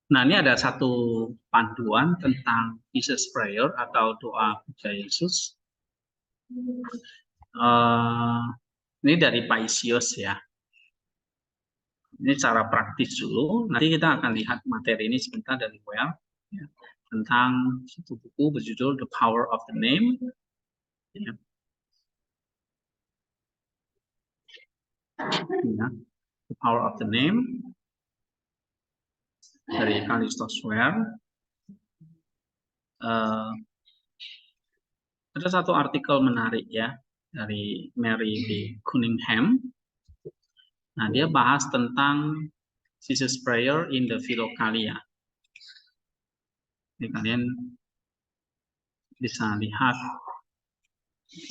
Nah, ini ada satu panduan tentang Jesus Prayer atau doa puja Yesus. Ini dari Paisios ya. Ini cara praktis dulu. Nanti kita akan lihat materi ini sebentar dari Well ya, tentang satu buku berjudul The Power of the Name. Ya. Ya. The Power of the Name dari Callistus Ware. Ada satu artikel menarik ya dari Mary B. Cunningham. Nah, dia bahas tentang Jesus Prayer in the Philokalia. Jadi kalian bisa lihat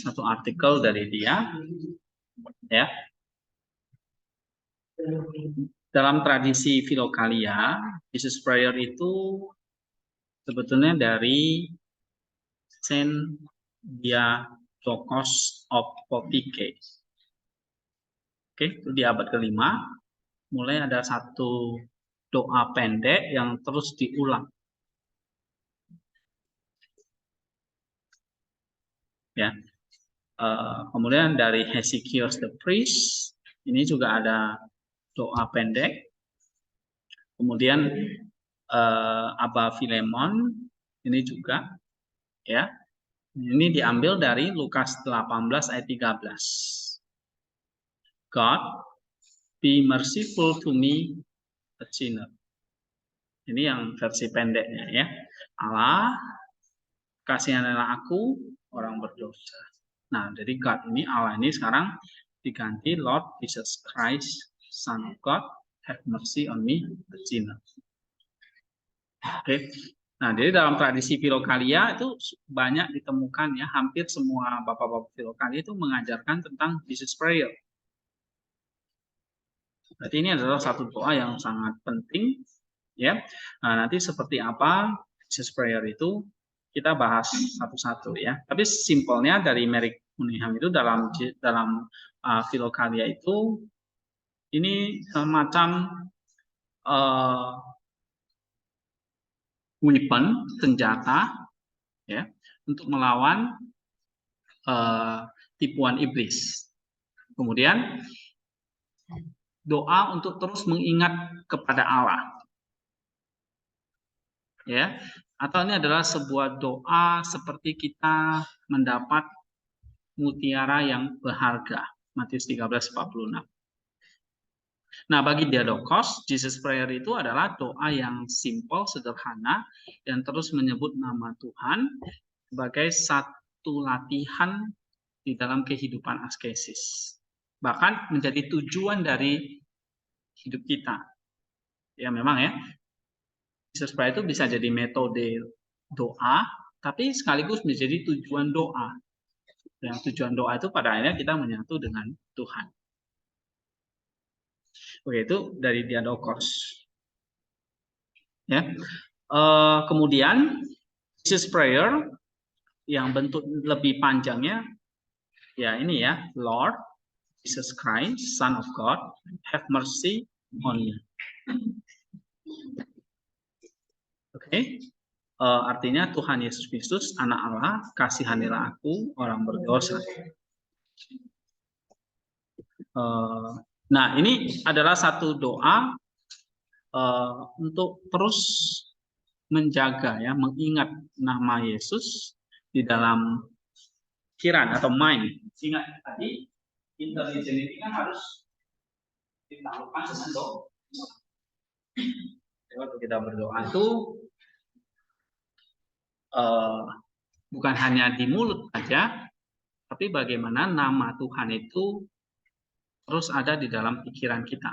satu artikel dari dia, ya. Dalam tradisi Philokalia, Jesus Prayer itu sebetulnya dari Saint Diadochos of Poitiers. Oke, itu di abad ke-5. Mulai ada satu doa pendek yang terus diulang. Ya. Kemudian dari Hesychios the Priest, ini juga ada doa pendek. Kemudian Abba Philemon, ini juga, ya. Ini diambil dari Lukas 18 ayat 13. God, be merciful to me, a sinner. Ini yang versi pendeknya ya. Allah, kasihanilah aku, orang berdosa. Nah, dari God ini, Allah ini sekarang diganti Lord Jesus Christ, Son of God, have mercy on me, a sinner. Oke. Nah, jadi dalam tradisi Philokalia itu banyak ditemukan ya, hampir semua bapak-bapak Philokalia itu mengajarkan tentang Jesus Prayer. Berarti ini adalah satu doa yang sangat penting ya. Nah, nanti seperti apa Jesus Prayer itu kita bahas satu-satu ya. Tapi simpelnya dari Mary Cunningham itu dalam Philokalia itu ini semacam weapon, senjata ya, untuk melawan tipuan iblis. Kemudian doa untuk terus mengingat kepada Allah. Ya. Atau ini adalah sebuah doa seperti kita mendapat mutiara yang berharga. Matius 13:46. Nah, bagi Diadochos, Jesus Prayer itu adalah doa yang simple, sederhana, dan terus menyebut nama Tuhan sebagai satu latihan di dalam kehidupan askesis. Bahkan menjadi tujuan dari hidup kita. Ya memang ya, Jesus Prayer itu bisa jadi metode doa, tapi sekaligus menjadi tujuan doa. Yang tujuan doa itu pada akhirnya kita menyatu dengan Tuhan. Oke, itu dari Diadochos. Ya. Kemudian Jesus Prayer yang bentuk lebih panjangnya ya ini ya, Lord Jesus Christ, Son of God, have mercy on me. Oke. Artinya Tuhan Yesus Kristus, anak Allah, kasihanilah aku, orang berdosa. Nah, ini adalah satu doa untuk terus menjaga ya, mengingat nama Yesus di dalam pikiran atau mind. Ingat tadi intelijen ini kan harus ditaklukkan dengan doa. Waktu kita berdoa itu bukan hanya di mulut saja, tapi bagaimana nama Tuhan itu terus ada di dalam pikiran kita.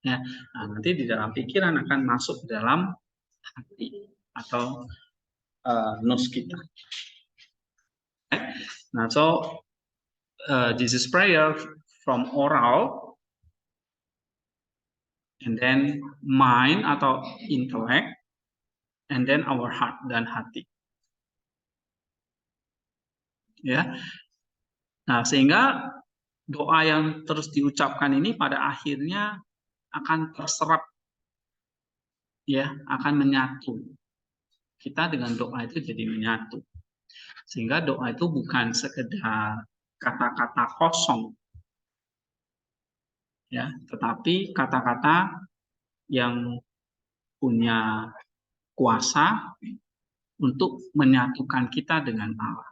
Ya, nah, nanti di dalam pikiran akan masuk ke dalam hati atau nus kita. Nah, so Jesus Prayer from oral, and then mind atau intellect, and then our heart dan hati. Ya, nah sehingga doa yang terus diucapkan ini pada akhirnya akan terserap ya akan menyatu. Kita dengan doa itu jadi menyatu. Sehingga doa itu bukan sekedar kata-kata kosong, ya, tetapi kata-kata yang punya kuasa untuk menyatukan kita dengan Allah.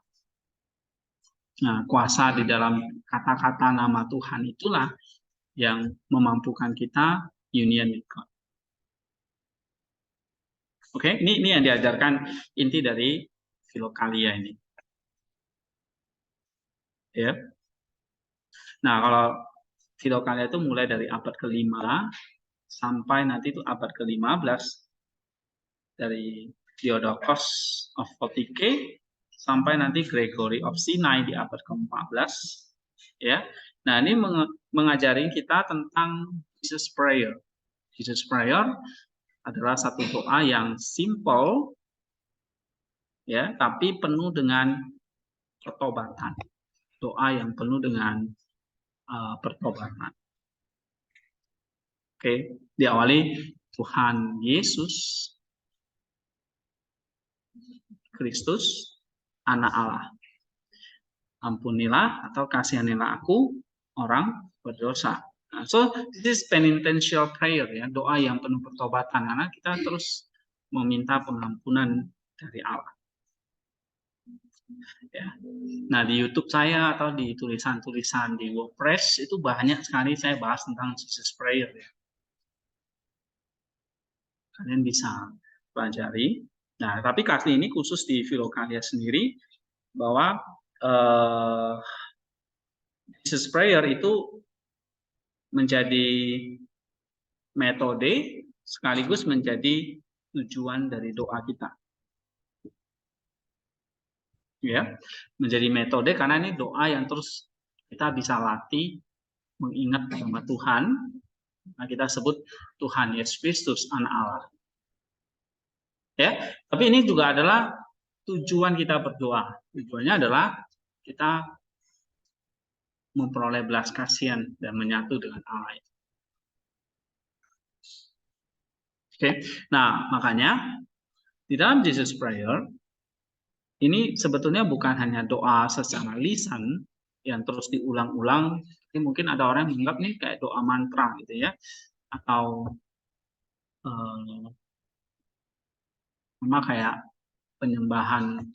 Nah, kuasa di dalam kata-kata nama Tuhan itulah yang memampukan kita union with God. Oke, ini yang diajarkan inti dari Filokalia ini. Ya. Nah, kalau Filokalia itu mulai dari abad ke-5 sampai nanti itu abad ke-15 dari Theodokos of Photike sampai nanti Gregory of Sinai di abad ke-14. Ya. Nah, ini mengajari kita tentang Jesus Prayer. Jesus Prayer adalah satu doa yang simple, ya, tapi penuh dengan pertobatan. Doa yang penuh dengan pertobatan. Oke, diawali Tuhan Yesus Kristus, Anak Allah. Ampunilah atau kasihanilah aku, orang berdosa. Nah, so this is penitential prayer, ya, doa yang penuh pertobatan karena kita terus meminta pengampunan dari Allah. Ya. Nah, di YouTube saya atau di tulisan-tulisan di WordPress itu banyak sekali saya bahas tentang Jesus Prayer. Ya. Kalian bisa pelajari. Nah, tapi kali ini khusus di Filokalia sendiri bahwa Jesus Prayer itu menjadi metode sekaligus menjadi tujuan dari doa kita. Ya, menjadi metode karena ini doa yang terus kita bisa latih mengingat nama Tuhan. Nah, kita sebut Tuhan Yesus Kristus, Anak Allah. Ya, tapi ini juga adalah tujuan kita berdoa. Tujuannya adalah kita memperoleh belas kasihan dan menyatu dengan Allah. Oke, nah makanya di dalam Jesus Prayer ini sebetulnya bukan hanya doa secara lisan yang terus diulang-ulang. Mungkin ada orang yang menganggap nih kayak doa mantra gitu ya, atau memang kayak penyembahan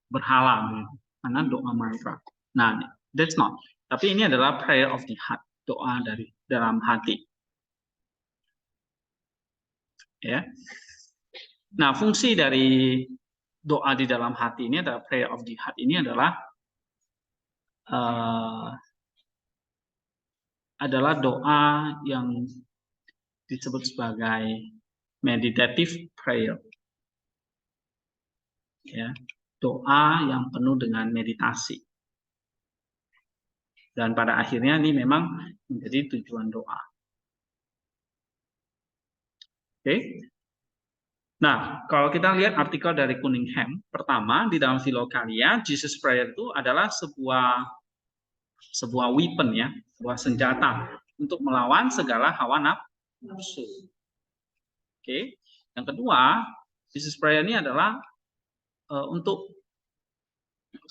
berhala gitu, karena doa mantra. Nah, that's not. Tapi ini adalah prayer of the heart, doa dari dalam hati. Ya. Nah, fungsi dari doa di dalam hati ini adalah prayer of the heart ini adalah doa yang disebut sebagai meditative prayer. Ya, doa yang penuh dengan meditasi. Dan pada akhirnya ini memang menjadi tujuan doa. Oke. Nah, kalau kita lihat artikel dari Cunningham, pertama di dalam Filokalia, Jesus Prayer itu adalah sebuah weapon, ya, sebuah senjata untuk melawan segala hawa nafsu. Oke. Yang kedua, Jesus Prayer ini adalah untuk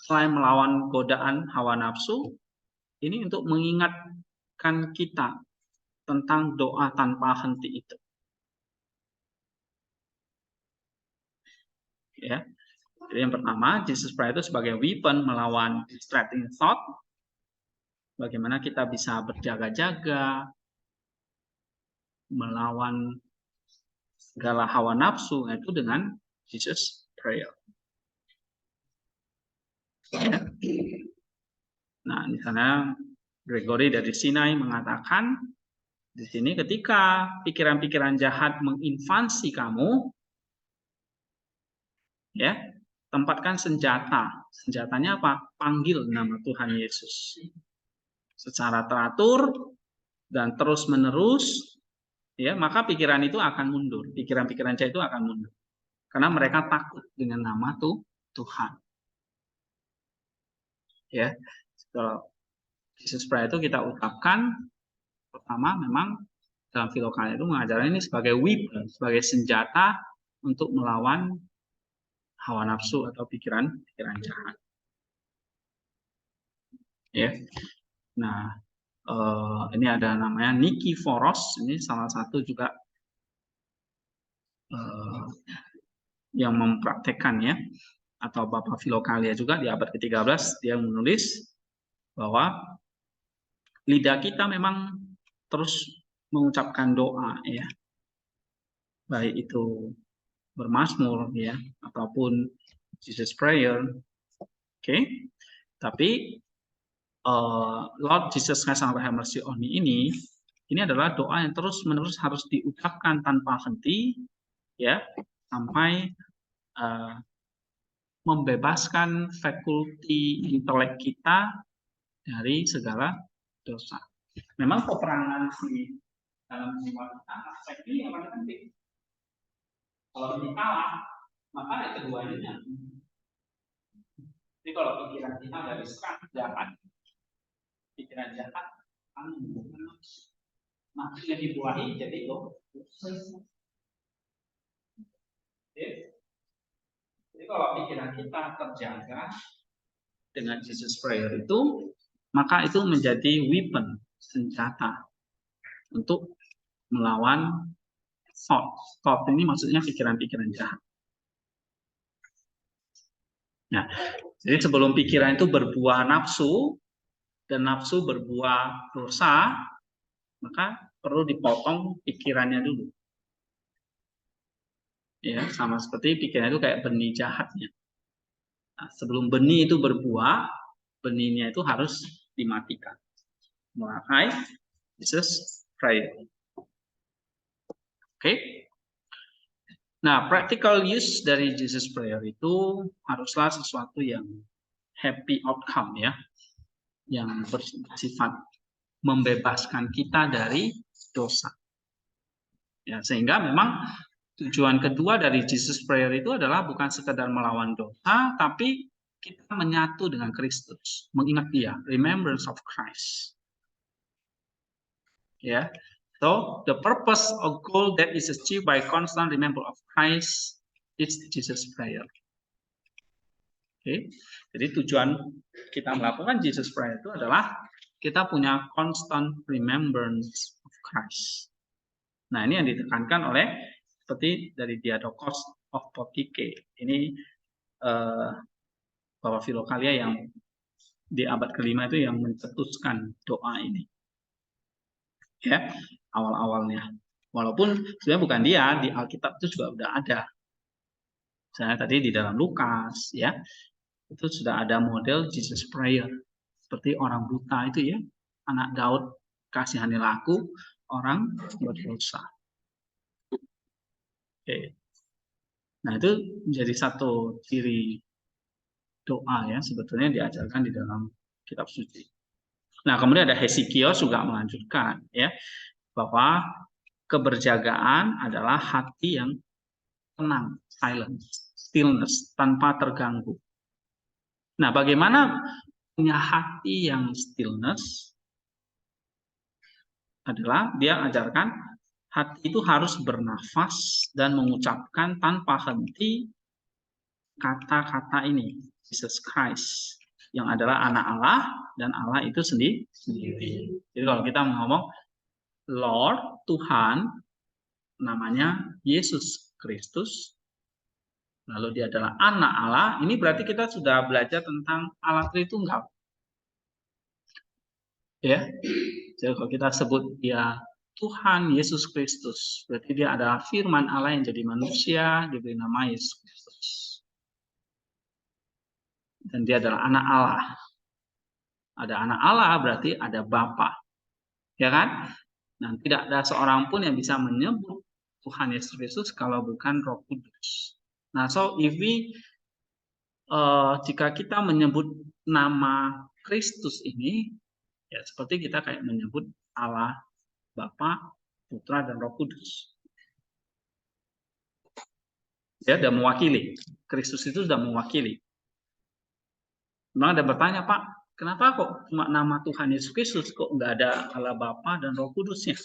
selain melawan godaan hawa nafsu, ini untuk mengingatkan kita tentang doa tanpa henti itu. Ya. Jadi yang pertama, Jesus Prayer itu sebagai weapon melawan distracting thought. Bagaimana kita bisa berjaga-jaga, melawan segala hawa nafsu, itu dengan Jesus Prayer. Ya. Nah, misalnya Gregory dari Sinai mengatakan di sini ketika pikiran-pikiran jahat menginvasi kamu, ya, tempatkan senjata. Senjatanya apa? Panggil nama Tuhan Yesus. Secara teratur dan terus-menerus, ya, maka pikiran itu akan mundur. Pikiran-pikiran jahat itu akan mundur. Karena mereka takut dengan nama Tuhan. Ya. Kalau Jesus Prayer itu kita ucapkan, pertama memang dalam Filokalia itu mengajarkan ini sebagai weapon, sebagai senjata untuk melawan hawa nafsu atau pikiran-pikiran jahat. Ya. Nah, ini ada namanya Nikiforos, ini salah satu juga yang mempraktekannya, atau Bapak Filokalia juga di abad ke-13 dia menulis bahwa lidah kita memang terus mengucapkan doa, ya, baik itu bermazmur, ya, ataupun Jesus Prayer, oke. Tapi Lord Jesus Christ have mercy on me ini adalah doa yang terus-menerus harus diucapkan tanpa henti, ya, sampai membebaskan fakulti intelek kita dari segala dosa. Memang peperangan di dalam jiwa kita, aspek ini yang paling penting. Kalau ini kalah, maka ada keduanya. Jadi kalau pikiran kita dari serat jahat, pikiran jahat akan membuahkan nafsu yang dibuahi jadi dosa. Jadi kalau pikiran kita terjaga dengan Jesus Prayer itu, maka itu menjadi weapon, senjata untuk melawan thought. Thought ini maksudnya pikiran-pikiran jahat. Nah, jadi sebelum pikiran itu berbuah nafsu, dan nafsu berbuah dosa, maka perlu dipotong pikirannya dulu. Ya, sama seperti pikiran itu kayak benih jahatnya. Nah, sebelum benih itu berbuah, benihnya itu harus dimatikan. Memakai Jesus Prayer. Oke. Nah, practical use dari Jesus Prayer itu haruslah sesuatu yang happy outcome, ya, yang bersifat membebaskan kita dari dosa. Ya, sehingga memang tujuan kedua dari Jesus Prayer itu adalah bukan sekedar melawan dosa, tapi kita menyatu dengan Kristus, mengingat Dia, remembrance of Christ. Ya, so the purpose or goal that is achieved by constant remembrance of Christ is Jesus Prayer. Oke, jadi tujuan kita melakukan Jesus Prayer itu adalah kita punya constant remembrance of Christ. Nah, ini yang ditekankan oleh seperti dari Diadochos of Potike. Ini Bapak Filokalia yang di abad ke-5 itu yang mencetuskan doa ini. Ya, awal-awalnya. Walaupun sebenarnya bukan dia, di Alkitab itu juga udah ada. Misalnya tadi di dalam Lukas, ya, itu sudah ada model Jesus Prayer. Seperti orang buta itu, ya, anak Daud, kasihanilah aku, orang berdosa. Oke. Nah, itu menjadi satu ciri doa, ya, sebetulnya diajarkan di dalam kitab suci. Nah, kemudian ada Hesekiel juga melanjutkan, ya, bahwa keberjagaan adalah hati yang tenang, silence, stillness, tanpa terganggu. Nah, bagaimana punya hati yang stillness? Adalah dia ajarkan hati itu harus bernafas dan mengucapkan tanpa henti kata-kata ini, Jesus Christ, yang adalah anak Allah dan Allah itu sendiri. Jadi kalau kita ngomong Lord, Tuhan, namanya Yesus Kristus, lalu dia adalah anak Allah, ini berarti kita sudah belajar tentang Allah Tritunggal. Ya, jadi kalau kita sebut dia Tuhan Yesus Kristus, berarti dia adalah firman Allah yang jadi manusia, diberi nama Yesus Kristus. Dan dia adalah anak Allah. Ada anak Allah berarti ada Bapa. Ya kan? Nah, tidak ada seorang pun yang bisa menyebut Tuhan Yesus Kristus kalau bukan Roh Kudus. Nah, so if we jika kita menyebut nama Kristus ini, ya seperti kita kayak menyebut Allah, Bapa, Putra, dan Roh Kudus. Ya, sudah mewakili. Kristus itu sudah mewakili. Memang ada bertanya, Pak, kenapa kok cuma nama Tuhan Yesus Kristus, kok nggak ada Allah Bapa dan Roh Kudusnya?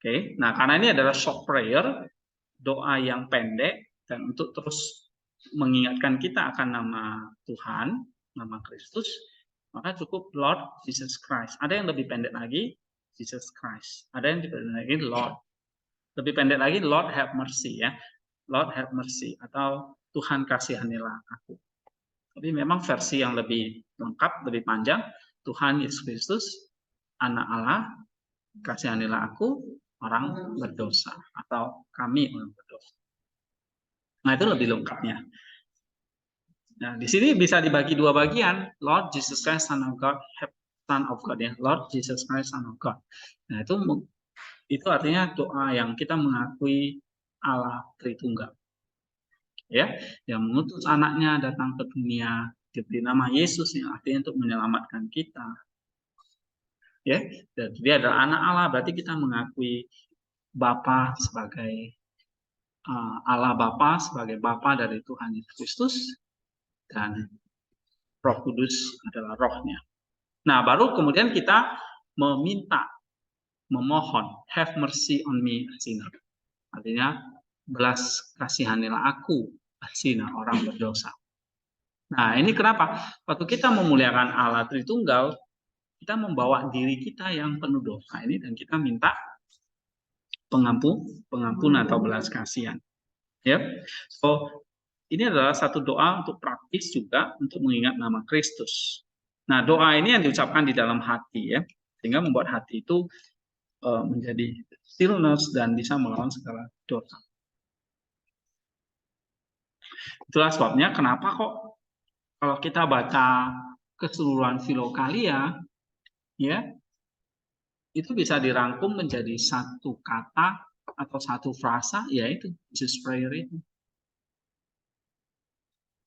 Oke, nah karena ini adalah short prayer, doa yang pendek, dan untuk terus mengingatkan kita akan nama Tuhan, nama Kristus, maka cukup Lord Jesus Christ. Ada yang lebih pendek lagi, Jesus Christ. Ada yang lebih pendek lagi, Lord. Lebih pendek lagi, Lord have mercy ya. Lord have mercy atau Tuhan kasihanilah aku. Tapi memang versi yang lebih lengkap, lebih panjang, Tuhan Yesus Kristus, Anak Allah, kasihanilah aku, orang berdosa atau kami orang berdosa. Nah itu lebih lengkapnya. Nah di sini bisa dibagi dua bagian, Lord Jesus Christ Son of God, Son of God ya, Lord Jesus Christ Son of God. Nah itu artinya doa yang kita mengakui Allah Tritunggal. Ya, yang mengutus anaknya datang ke dunia diberi nama Yesus yang artinya untuk menyelamatkan kita. Ya, dan dia adalah anak Allah, berarti kita mengakui Bapa sebagai Allah Bapa sebagai Bapa dari Tuhan Yesus Kristus dan Roh Kudus adalah rohnya. Nah, baru kemudian kita meminta, memohon, have mercy on me, a sinner. Artinya, belas kasihanilah aku, a sinner, orang berdosa. Nah, ini kenapa? Waktu kita memuliakan Allah Tritunggal, kita membawa diri kita yang penuh dosa ini dan kita minta pengampunan atau belas kasihan. Ya, so ini adalah satu doa untuk praktis juga untuk mengingat nama Kristus. Nah, doa ini yang diucapkan di dalam hati ya, sehingga membuat hati itu menjadi stillness dan bisa melawan segala dosa. Itulah sebabnya kenapa kok kalau kita baca keseluruhan Filokalia, ya, itu bisa dirangkum menjadi satu kata atau satu frasa, yaitu Jesus Prayer itu.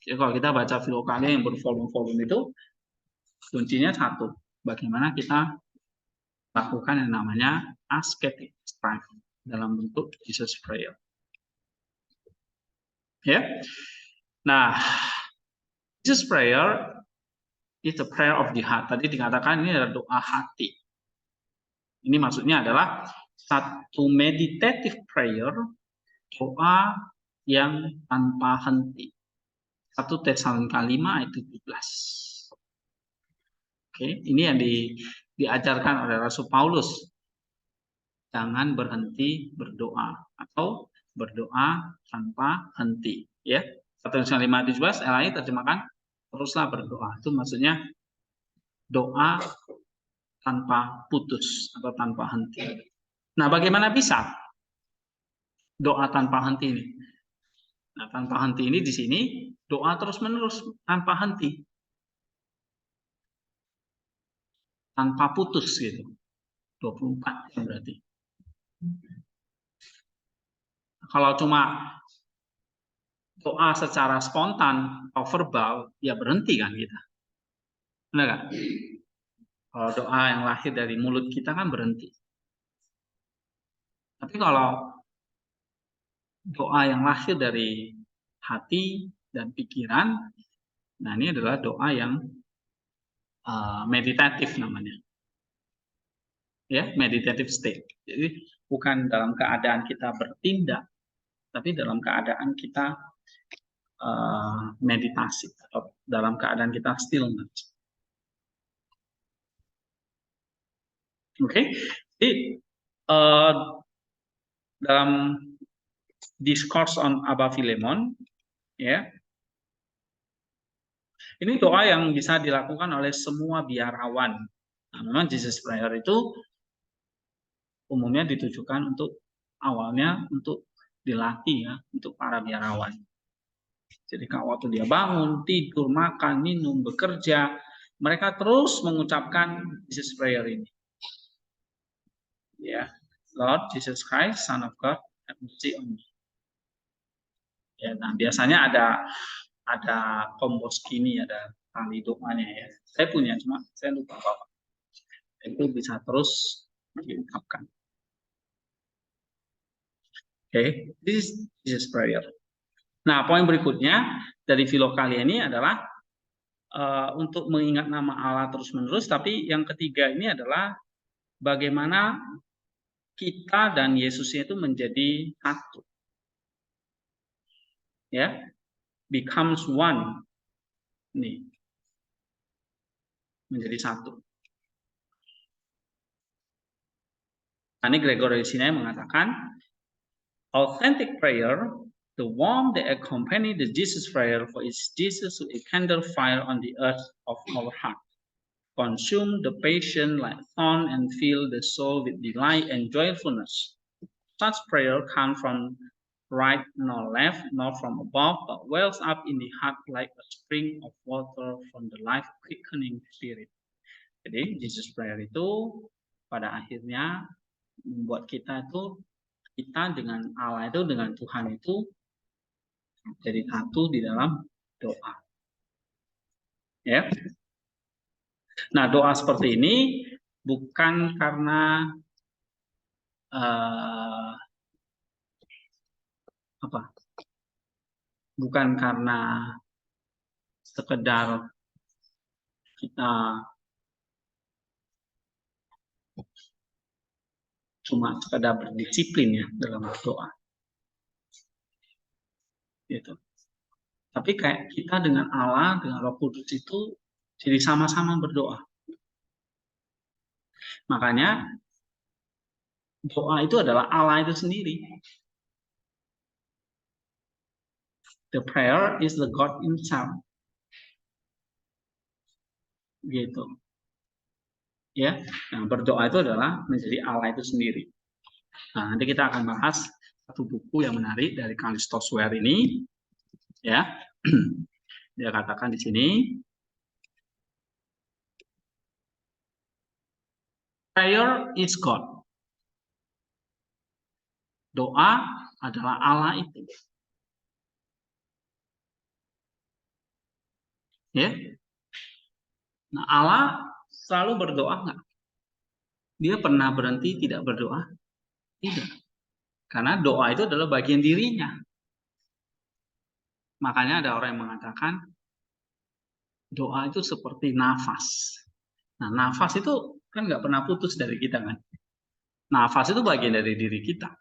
Jadi kalau kita baca Filokalia yang bervolume-volume itu, kuncinya satu, bagaimana kita lakukan yang namanya ascetic strife dalam bentuk Jesus Prayer. Ya, nah, Jesus Prayer is the prayer of the heart. Tadi dikatakan ini adalah doa hati. Ini maksudnya adalah satu meditative prayer, doa yang tanpa henti. 1 Tesalonika 5 ayat 17. Oke, ini yang diajarkan oleh Rasul Paulus. Jangan berhenti berdoa atau berdoa tanpa henti, ya. 1 Tesalonika 5 ayat 17 LAI terjemahkan teruslah berdoa. Itu maksudnya doa tanpa putus atau tanpa henti. Nah, bagaimana bisa doa tanpa henti ini? Nah, tanpa henti ini di sini doa terus-menerus tanpa henti. Tanpa putus gitu. 24 jam berarti. Kalau cuma doa secara spontan atau verbal, ya berhenti kan kita. Benar nggak? Kalau doa yang lahir dari mulut kita kan berhenti. Tapi kalau doa yang lahir dari hati dan pikiran, nah ini adalah doa yang meditatif namanya. Ya, meditative state. Jadi bukan dalam keadaan kita bertindak, tapi dalam keadaan kita meditasi atau dalam keadaan kita stillness. Oke, jadi dalam Discourse on Abba Philemon, ya, ini doa yang bisa dilakukan oleh semua biarawan. Nah, memang Jesus Prayer itu umumnya ditujukan untuk awalnya untuk dilatih ya, untuk para biarawan. Jadi kalau waktu dia bangun, tidur, makan, minum, bekerja, mereka terus mengucapkan Jesus Prayer ini. Ya, Lord Jesus Christ, Son of God, have mercy on me. Ya, nah biasanya ada kompos kini, ada tali doanya ya. Saya punya, cuma saya lupa apa. Itu bisa terus diungkapkan. Oke, this is Jesus Prayer. Nah, poin berikutnya dari Filokalia ini adalah untuk mengingat nama Allah terus-menerus, tapi yang ketiga ini adalah bagaimana kita dan Yesusnya itu menjadi satu. Ya, becomes one. Nih, menjadi satu. Ini Gregory Sinai mengatakan, authentic prayer, the one that accompany the Jesus prayer, for it's Jesus who kindle fire on the earth of our heart, consume the passion like thorn and fill the soul with delight and joyfulness. Such prayer comes from right nor left, nor from above, but wells up in the heart like a spring of water from the life quickening spirit. Jadi Jesus prayer itu pada akhirnya membuat kita dengan Allah itu, dengan Tuhan itu jadi satu di dalam doa. Ya. Nah, doa seperti ini bukan karena bukan karena sekedar kita cuma sekedar berdisiplin ya dalam berdoa. Gitu. Tapi kayak kita dengan Allah, dengan Roh Kudus itu jadi sama-sama berdoa. Makanya doa itu adalah Allah itu sendiri. The prayer is the God himself. Gitu. Ya. Nah, berdoa itu adalah menjadi Allah itu sendiri. Nah, nanti kita akan bahas satu buku yang menarik dari Callistus Ware ini. Ya. Dia katakan di sini, prayer is God. Doa adalah Allah itu. Ya. Nah, Allah selalu berdoa nggak? Dia pernah berhenti tidak berdoa? Tidak. Karena doa itu adalah bagian dirinya. Makanya ada orang yang mengatakan doa itu seperti nafas. Nah, nafas itu kan nggak pernah putus dari kita kan. Nafas itu bagian dari diri kita.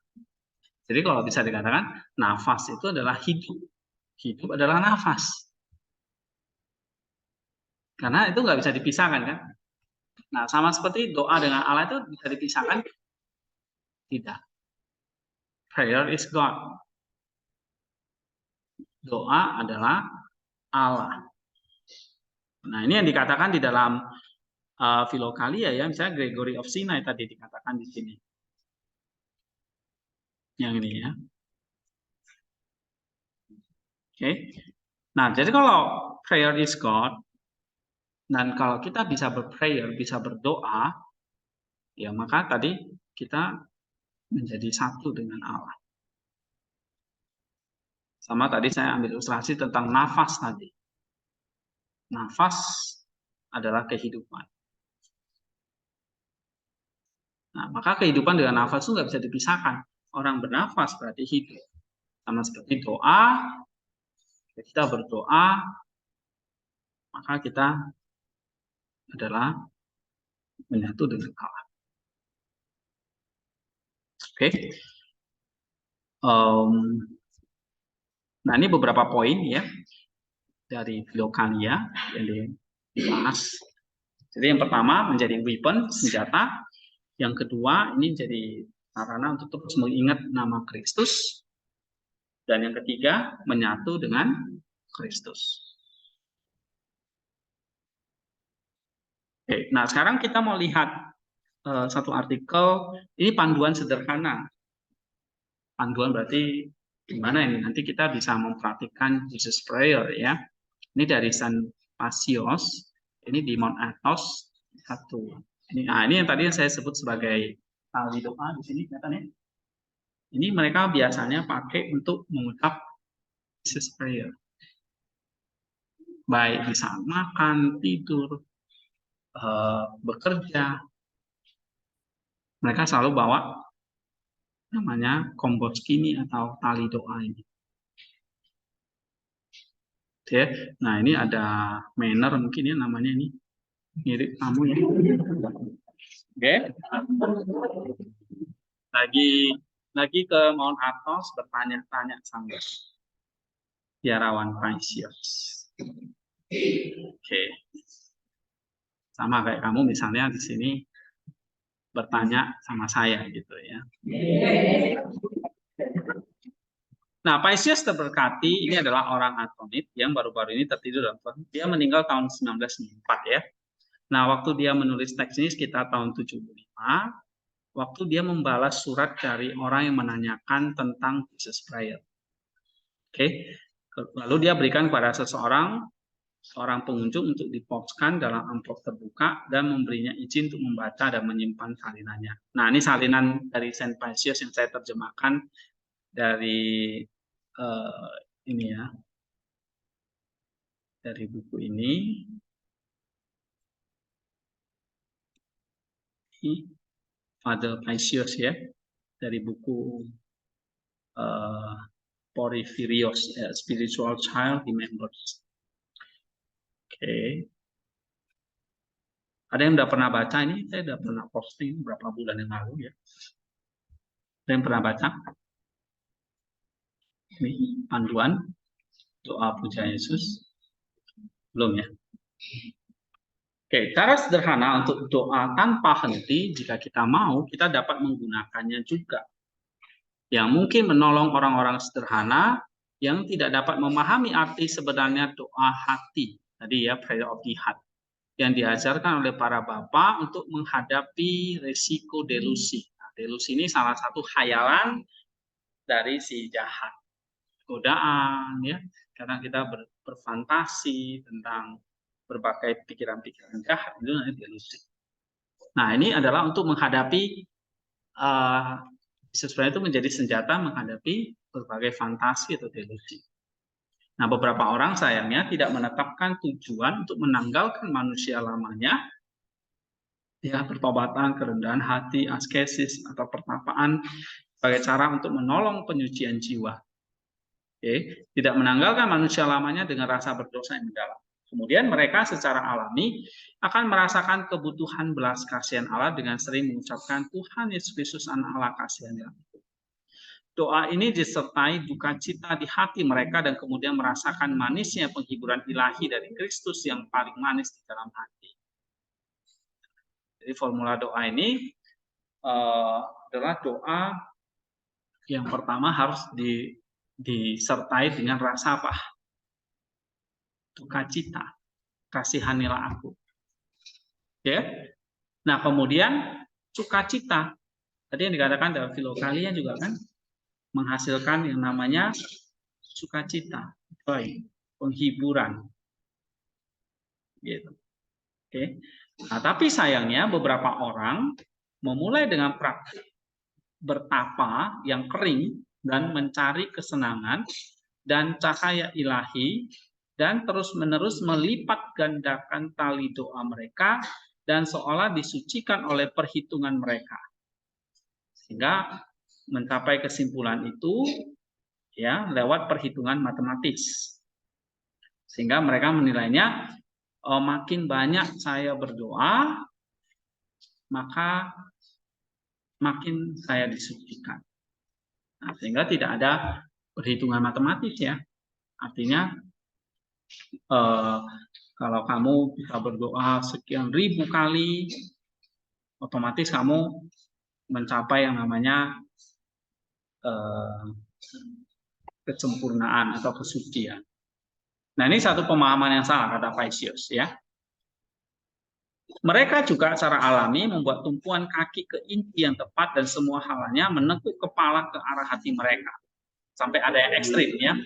Jadi kalau bisa dikatakan nafas itu adalah hidup. Hidup adalah nafas. Karena itu nggak bisa dipisahkan kan. Nah, sama seperti doa dengan Allah itu bisa dipisahkan? Tidak. Prayer is God. Doa adalah Allah. Nah, ini yang dikatakan di dalam Filokalia ya, misalnya Gregory of Sinai tadi dikatakan di sini. Yang ini ya. Oke. Nah, jadi kalau prayer is God, dan kalau kita bisa berprayer, bisa berdoa, ya maka tadi kita menjadi satu dengan Allah. Sama tadi saya ambil ilustrasi tentang nafas tadi. Nafas adalah kehidupan. Nah, maka kehidupan dengan nafas itu nggak bisa dipisahkan. Orang bernafas berarti hidup. Sama seperti doa, kita berdoa, maka kita adalah menyatu dengan Allah. Oke. Nah, ini beberapa poin ya dari Filokalia yang dibahas. Jadi yang pertama menjadi weapon, senjata. Yang kedua ini jadi sarana untuk terus mengingat nama Kristus. Dan yang ketiga menyatu dengan Kristus. Oke, nah sekarang kita mau lihat satu artikel. Ini panduan sederhana. Panduan berarti gimana ini? Nanti kita bisa mempraktikkan Jesus Prayer ya. Ini dari San Pasios. Ini di Mount Athos 1. Nah, ini yang tadi yang saya sebut sebagai tali doa di sini kelihatan ya. Ini mereka biasanya pakai untuk mengucap Jesus Prayer. Baik di saat makan, tidur, bekerja. Mereka selalu bawa namanya komboskini atau tali doa ini. Oke. Nah, ini ada manner mungkin ya namanya ini. Mirip kamu ya. Oke. lagi ke Mount Athos bertanya-tanya sama biarawan Pisces. Oke. Sama kayak kamu misalnya di sini bertanya sama saya gitu ya. Nah, Pisces terberkati ini adalah orang Atonit yang baru-baru ini tertidur dalam Tuhan. Dia meninggal tahun 1904 ya. Nah, waktu dia menulis teks ini sekitar tahun 75, waktu dia membalas surat dari orang yang menanyakan tentang Jesus Prayer. Oke. Lalu dia berikan kepada seorang pengunjung untuk diposkan dalam amplop terbuka dan memberinya izin untuk membaca dan menyimpan salinannya. Nah, ini salinan dari Saint Pisces yang saya terjemahkan dari ini ya, dari buku ini. Father Pisces ya, dari buku Porphyrios, Spiritual Child Remembers. Oke. Ada yang udah pernah baca ini? Saya udah pernah posting beberapa bulan yang lalu ya. Ada yang pernah baca? Ini panduan doa puja Yesus. Belum ya? Oke, cara sederhana untuk doa tanpa henti, jika kita mau, kita dapat menggunakannya juga. Yang mungkin menolong orang-orang sederhana yang tidak dapat memahami arti sebenarnya doa hati. Tadi ya, prayer of the heart. Yang diajarkan oleh para bapak untuk menghadapi resiko delusi. Nah, delusi ini salah satu khayalan dari si jahat. Godaan ya, karena kita berfantasi tentang berbagai pikiran-pikiran jahat, itu namanya delusi. Nah, ini adalah untuk menghadapi sebenarnya itu menjadi senjata menghadapi berbagai fantasi atau delusi. Nah, beberapa orang sayangnya tidak menetapkan tujuan untuk menanggalkan manusia lamanya, ya, pertobatan, kerendahan hati, askesis, atau pertapaan sebagai cara untuk menolong penyucian jiwa. Oke, tidak menanggalkan manusia lamanya dengan rasa berdosa yang mendalam. Kemudian mereka secara alami akan merasakan kebutuhan belas kasihan Allah dengan sering mengucapkan Tuhan Yesus Kristus Anak Allah kasihanilah. Doa ini disertai duka cita di hati mereka dan kemudian merasakan manisnya penghiburan ilahi dari Kristus yang paling manis di dalam hati. Jadi formula doa ini adalah doa yang pertama harus disertai dengan rasa apa? Duka cita, kasihanilah aku. Ya. Nah, kemudian sukacita. Tadi yang dikatakan dalam Filokalia juga kan menghasilkan yang namanya sukacita, joy, penghiburan. Gitu. Oke. Nah, tapi sayangnya beberapa orang memulai dengan praktik bertapa yang kering dan mencari kesenangan dan cahaya ilahi dan terus-menerus melipat gandakan tali doa mereka dan seolah disucikan oleh perhitungan mereka. Sehingga mencapai kesimpulan itu ya lewat perhitungan matematis. Sehingga mereka menilainya makin banyak saya berdoa maka makin saya disucikan. Nah, sehingga tidak ada perhitungan matematis ya. Artinya kalau kamu bisa berdoa sekian ribu kali, otomatis kamu mencapai yang namanya kesempurnaan atau kesucian. Nah, ini satu pemahaman yang salah kata Pisces ya. Mereka juga secara alami membuat tumpuan kaki ke inti yang tepat dan semua halanya menekuk kepala ke arah hati mereka. Sampai ada yang ekstrim ya.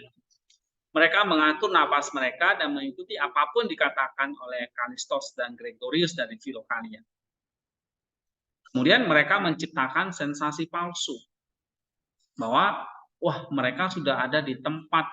Mereka mengatur napas mereka dan mengikuti apapun dikatakan oleh Kalistos dan Gregorius dari Filokalia. Kemudian mereka menciptakan sensasi palsu bahwa wah mereka sudah ada di tempat